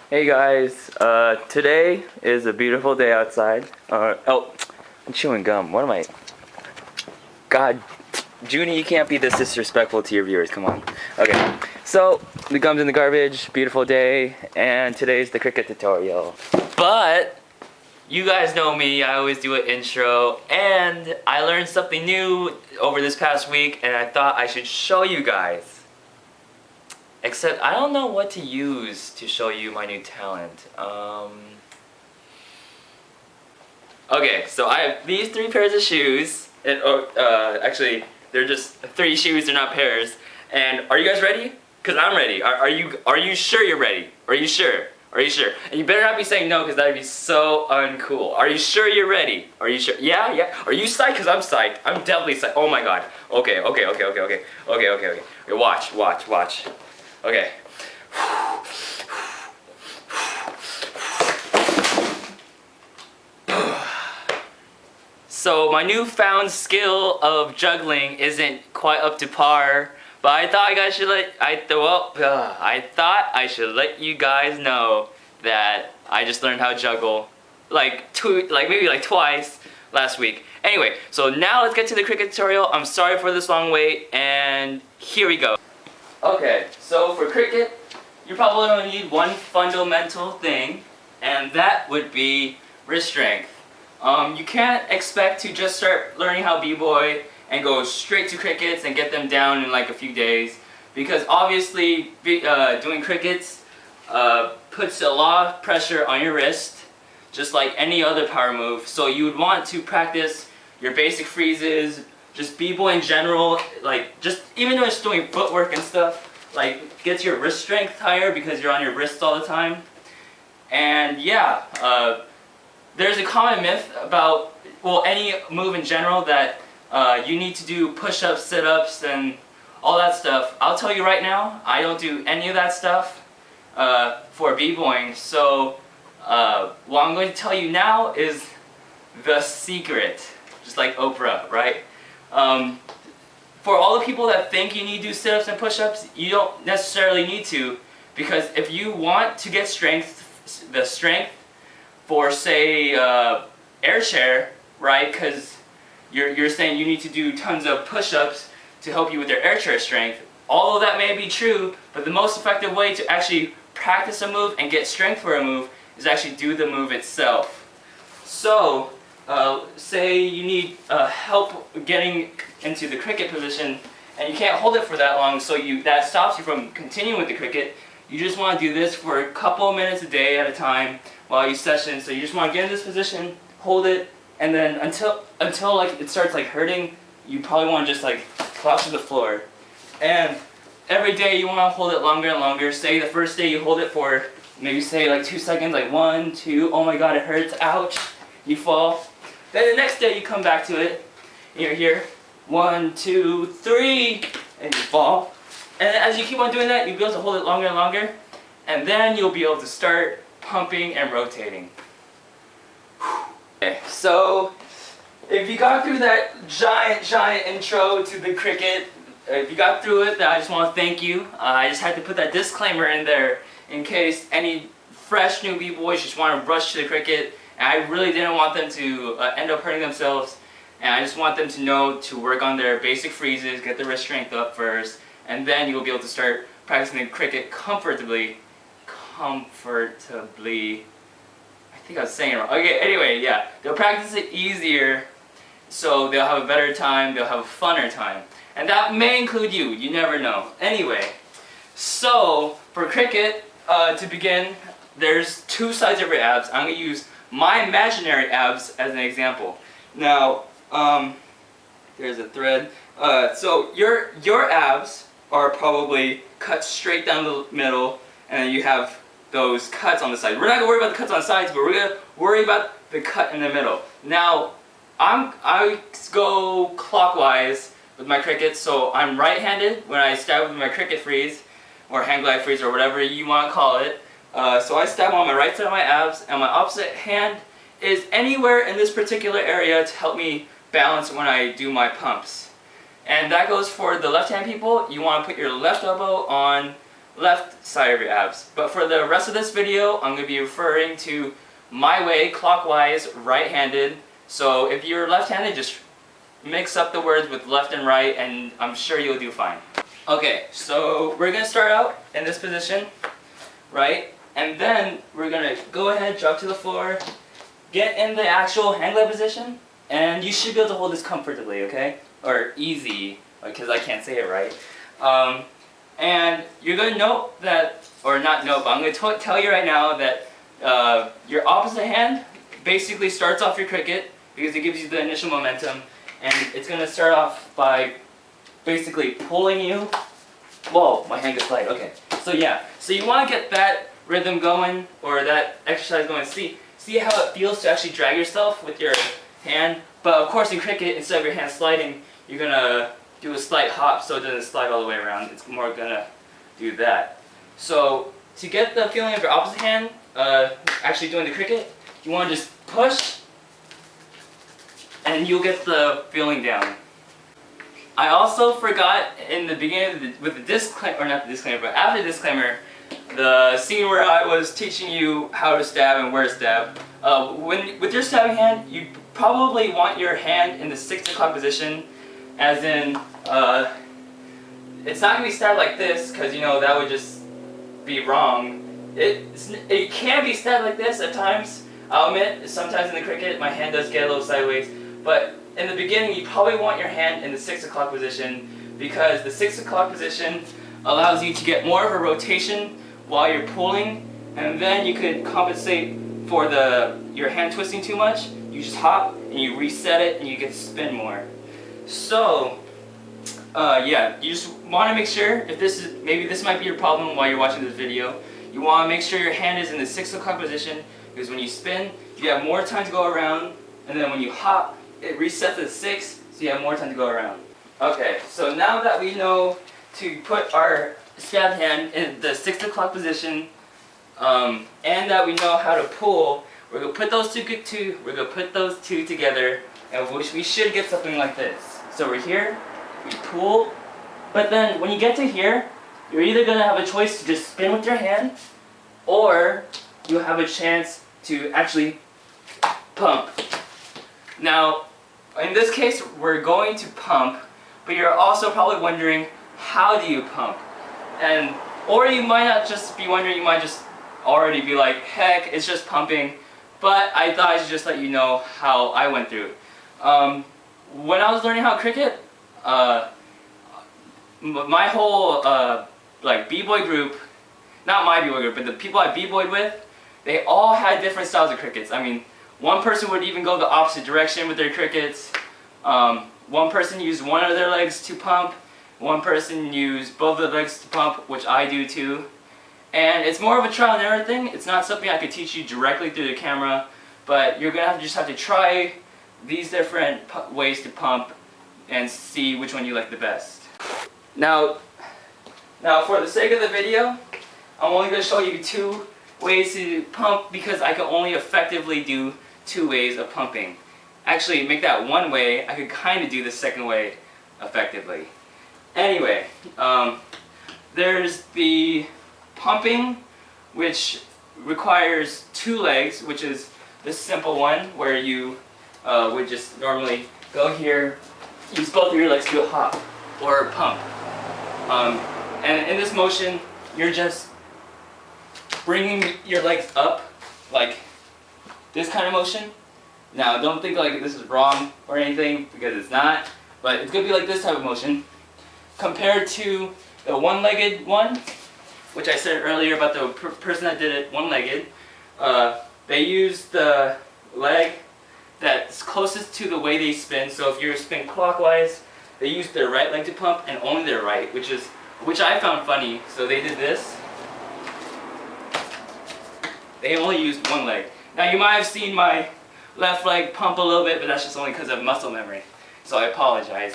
Hey guys, today is a beautiful day outside. Oh, I'm chewing gum. What am I? God, Junie, you can't be this disrespectful to your viewers. Come on. Okay, so the gum's in the garbage. Beautiful day, and today's the cricket tutorial. But you guys know me. I always do an intro, and I learned something new over this past week, and I thought I should show you guys. Except I don't know what to use to show you my new talent. Okay, so I have these 3 pairs of shoes. And actually, they're just 3 shoes. They're not pairs. And are you guys ready? Cause I'm ready. Are you sure you're ready? Are you sure? Are you sure? And you better not be saying no, cause that'd be so uncool. Are you sure you're ready? Are you sure? Yeah, yeah. Are you psyched? Cause I'm psyched. I'm definitely psyched. Oh my god. Okay. Watch. Okay. So my newfound skill of juggling isn't quite up to par, but I thought I should let you guys know that I just learned how to juggle maybe twice last week. Anyway, so now let's get to the cricket tutorial. I'm sorry for this long wait, and here we go. Okay, so for cricket, you're probably going to need one fundamental thing, and that would be wrist strength. You can't expect to just start learning how b-boy and go straight to crickets and get them down in like a few days, because obviously doing crickets puts a lot of pressure on your wrist, just like any other power move. So you would want to practice your basic freezes, just b-boy in general, like just even though it's doing footwork and stuff, like gets your wrist strength higher because you're on your wrists all the time. And yeah, there's a common myth about, well, any move in general that you need to do push-ups, sit-ups, and all that stuff. I'll tell you right now, I don't do any of that stuff for b-boying. So what I'm going to tell you now is the secret, just like Oprah, right? For all the people that think you need to do sit-ups and push-ups, you don't necessarily need to, because if you want to get the strength for, say, air chair, right? Because you're saying you need to do tons of push-ups to help you with your air chair strength. All of that may be true, but the most effective way to actually practice a move and get strength for a move is actually do the move itself. So, say you need help getting into the cricket position, and you can't hold it for that long, so that stops you from continuing with the cricket. You just want to do this for a couple of minutes a day at a time while you session. So you just want to get in this position, hold it, and then until like it starts like hurting, you probably want to just like collapse to the floor. And every day you want to hold it longer and longer. Say the first day you hold it for maybe say like 2 seconds, like 1, 2, oh my god it hurts, ouch, you fall. Then the next day you come back to it, and you're here, 1, 2, 3, and you fall. And as you keep on doing that, you'll be able to hold it longer and longer, and then you'll be able to start pumping and rotating. Okay, so if you got through that giant intro to the cricket, if you got through it, then I just want to thank you. I just had to put that disclaimer in there in case any fresh new b-boys just want to rush to the cricket, and I really didn't want them to end up hurting themselves, and I just want them to know to work on their basic freezes, get their wrist strength up first, and then you'll be able to start practicing the cricket comfortably. I think I was saying it wrong. Okay, anyway, yeah. They'll practice it easier, so they'll have a better time, they'll have a funner time. And that may include you, you never know. Anyway, so for cricket, to begin, there's 2 sides of your abs. I'm going to use my imaginary abs as an example. Now, there's a thread. So your abs are probably cut straight down the middle, and then you have those cuts on the side. We're not going to worry about the cuts on the sides, but we're going to worry about the cut in the middle. Now, I go clockwise with my cricket, so I'm right-handed when I stab with my cricket freeze, or hang glide freeze, or whatever you want to call it. So I stab on my right side of my abs, and my opposite hand is anywhere in this particular area to help me balance when I do my pumps. And that goes for the left-hand people. You want to put your left elbow on left side of your abs. But for the rest of this video, I'm going to be referring to my way, clockwise, right-handed. So if you're left-handed, just mix up the words with left and right, and I'm sure you'll do fine. Okay, so we're going to start out in this position, right? And then we're going to go ahead, drop to the floor, get in the actual hand glide position, and you should be able to hold this comfortably, okay? Or easy, because I can't say it right. And you're going to note that, or not note, but I'm going to tell you right now that your opposite hand basically starts off your cricket because it gives you the initial momentum, and it's going to start off by basically pulling you. Whoa, my hand gets light. Okay, so yeah, so you want to get that rhythm going, or that exercise going. See how it feels to actually drag yourself with your hand. But of course in cricket, instead of your hand sliding, you're going to do a slight hop so it doesn't slide all the way around. It's more going to do that. So to get the feeling of your opposite hand actually doing the cricket, you want to just push and you'll get the feeling down. I also forgot in the beginning with the disclaimer, or not the disclaimer, but after the disclaimer, the scene where I was teaching you how to stab and where to stab. With your stabbing hand, you probably want your hand in the 6 o'clock position, as in, it's not going to be stabbed like this, because you know that would just be wrong. It can be stabbed like this at times. I'll admit, sometimes in the cricket my hand does get a little sideways, but in the beginning you probably want your hand in the 6 o'clock position, because the 6 o'clock position allows you to get more of a rotation while you're pulling, and then you could compensate for your hand twisting too much. You just hop and you reset it and you get to spin more. So yeah, you just want to make sure, if maybe this might be your problem while you're watching this video, you want to make sure your hand is in the 6 o'clock position, because when you spin, you have more time to go around, and then when you hop, it resets at 6, so you have more time to go around. Okay, so now that we know to put our stabbed hand in the 6 o'clock position, and that we know how to pull, we're gonna put those two together, and we should get something like this. So we're here, we pull, but then when you get to here, you're either gonna have a choice to just spin with your hand, or you have a chance to actually pump. Now, in this case, we're going to pump, but you're also probably wondering, how do you pump? Or you might not just be wondering, you might just already be like, heck, it's just pumping. But I thought I should just let you know how I went through it. When I was learning how to cricket, my whole like b-boy group, not my b-boy group, but the people I b-boyed with, they all had different styles of crickets. I mean, one person would even go the opposite direction with their crickets. One person used one of their legs to pump. One person used both of their legs to pump, which I do too. And it's more of a trial and error thing. It's not something I could teach you directly through the camera, but you're going to just have to try these different ways to pump and see which one you like the best. Now for the sake of the video, I'm only going to show you 2 ways to pump, because I can only effectively do 2 ways of pumping. Actually, make that 1 way, I could kind of do the second way effectively. Anyway, there's the pumping, which requires 2 legs, which is this simple one where you would just normally go here, use both of your legs to hop or pump. And in this motion, you're just bringing your legs up, like this kind of motion. Now, don't think like this is wrong or anything, because it's not, but it's going to be like this type of motion, compared to the one-legged one, which I said earlier about the person that did it one-legged. They use the leg that's closest to the way they spin. So if you spin clockwise, they use their right leg to pump, and only their right, which I found funny. So they did this. They only used one leg. Now you might have seen my left leg pump a little bit, but that's just only because of muscle memory. So I apologize.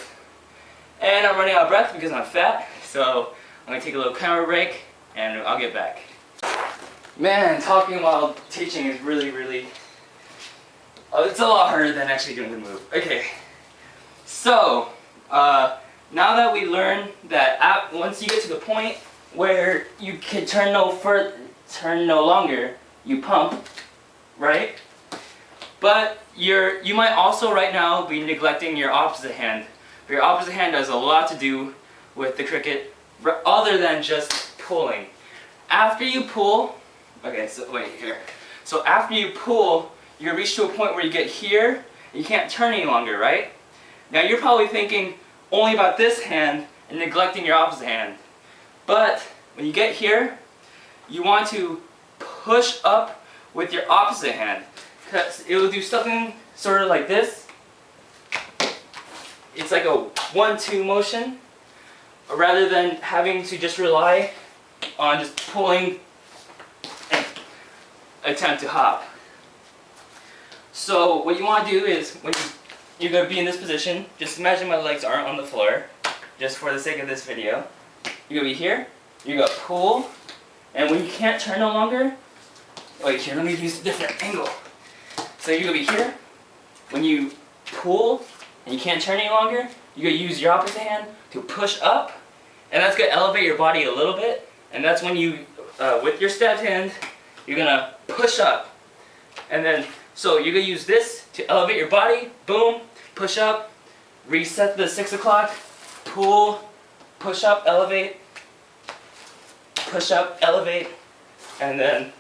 And I'm running out of breath because I'm fat, so I'm going to take a little camera break, and I'll get back. Man, talking while teaching is really, it's a lot harder than actually doing the move. Okay, so now that we learned that once you get to the point where you can turn no longer, you pump, right? But you might also right now be neglecting your opposite hand. Your opposite hand has a lot to do with the cricket other than just pulling. After you pull, okay, so wait here. So after you pull, you reach to a point where you get here, and you can't turn any longer, right? Now you're probably thinking only about this hand and neglecting your opposite hand. But when you get here, you want to push up with your opposite hand, because it will do something sort of like this. It's like a 1-2 motion, rather than having to just rely on just pulling and attempt to hop. So what you want to do is, when you're going to be in this position, just imagine my legs aren't on the floor, just for the sake of this video. You're going to be here, you're going to pull, and when you can't turn no longer, wait here, let me use a different angle. So you're going to be here, when you pull, and you can't turn any longer, you're going to use your opposite hand to push up, and that's going to elevate your body a little bit, and that's when you, with your stepped hand, you're going to push up. And then, so you're going to use this to elevate your body, boom, push up, reset the 6 o'clock, pull, push up, elevate, push up, elevate, and then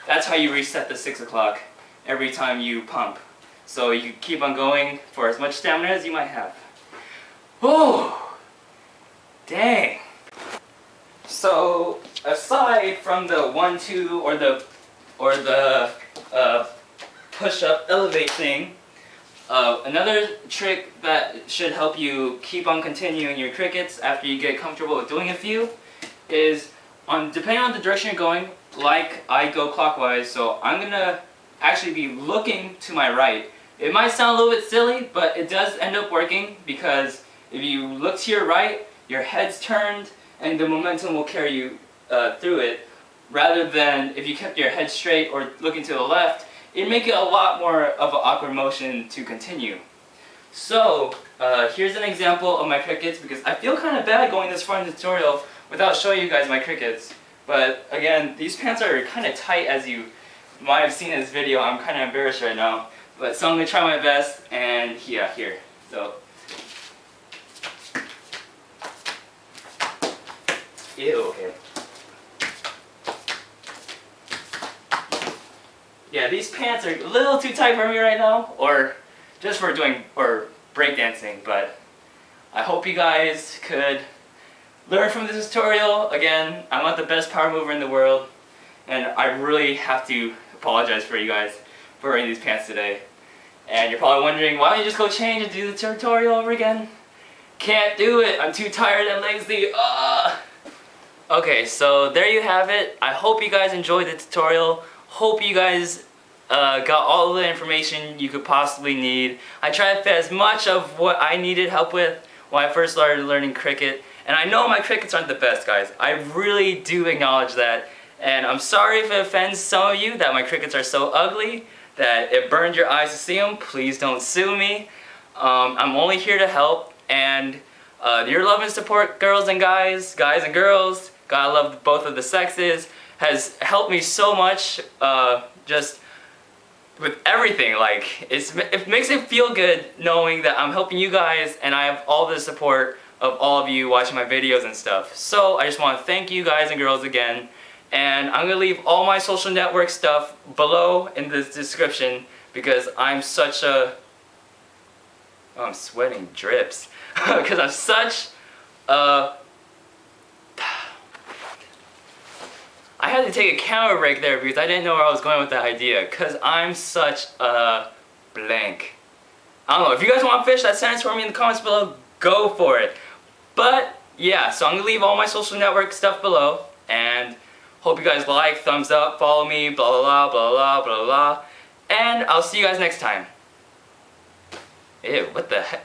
that's how you reset the 6 o'clock every time you pump. So you keep on going for as much stamina as you might have. Oh, dang. So aside from the 1-2 or the push up elevate thing, another trick that should help you keep on continuing your crickets after you get comfortable with doing a few is, depending on the direction you're going, like I go clockwise, so I'm gonna actually be looking to my right. It might sound a little bit silly, but it does end up working, because if you look to your right, your head's turned and the momentum will carry you through it, rather than if you kept your head straight or looking to the left, it'd make it a lot more of an awkward motion to continue. So here's an example of my crickets, because I feel kind of bad going this far in the tutorial without showing you guys my crickets. But again, these pants are kind of tight, as you might have seen in this video. I'm kind of embarrassed right now. But so I'm going to try my best, and yeah, here. So, ew, okay. Yeah, these pants are a little too tight for me right now, or just for doing, or breakdancing, but I hope you guys could learn from this tutorial. Again, I'm not the best power mover in the world, and I really have to apologize for you guys for wearing these pants today. And you're probably wondering, why don't you just go change and do the tutorial over again? Can't do it, I'm too tired and lazy. Okay, so there you have it. I hope you guys enjoyed the tutorial. Hope you guys got all the information you could possibly need. I tried to fit as much of what I needed help with when I first started learning cricket. And I know my crickets aren't the best, guys. I really do acknowledge that. And I'm sorry if it offends some of you that my crickets are so ugly, that it burned your eyes to see them. Please don't sue me. I'm only here to help. And your love and support, girls and guys and girls, gotta love both of the sexes, has helped me so much, just with everything. Like, it makes me feel good knowing that I'm helping you guys and I have all the support of all of you watching my videos and stuff. So I just want to thank you guys and girls again, and I'm going to leave all my social network stuff below in the description, because I'm such a... Oh, I'm sweating drips. Because I'm such a... I had to take a camera break there because I didn't know where I was going with that idea, because I'm such a blank. I don't know, if you guys want to finish that sentence for me in the comments below, go for it. But yeah, so I'm going to leave all my social network stuff below, and hope you guys like, thumbs up, follow me, blah blah blah blah blah blah, and I'll see you guys next time. Ew, what the heck?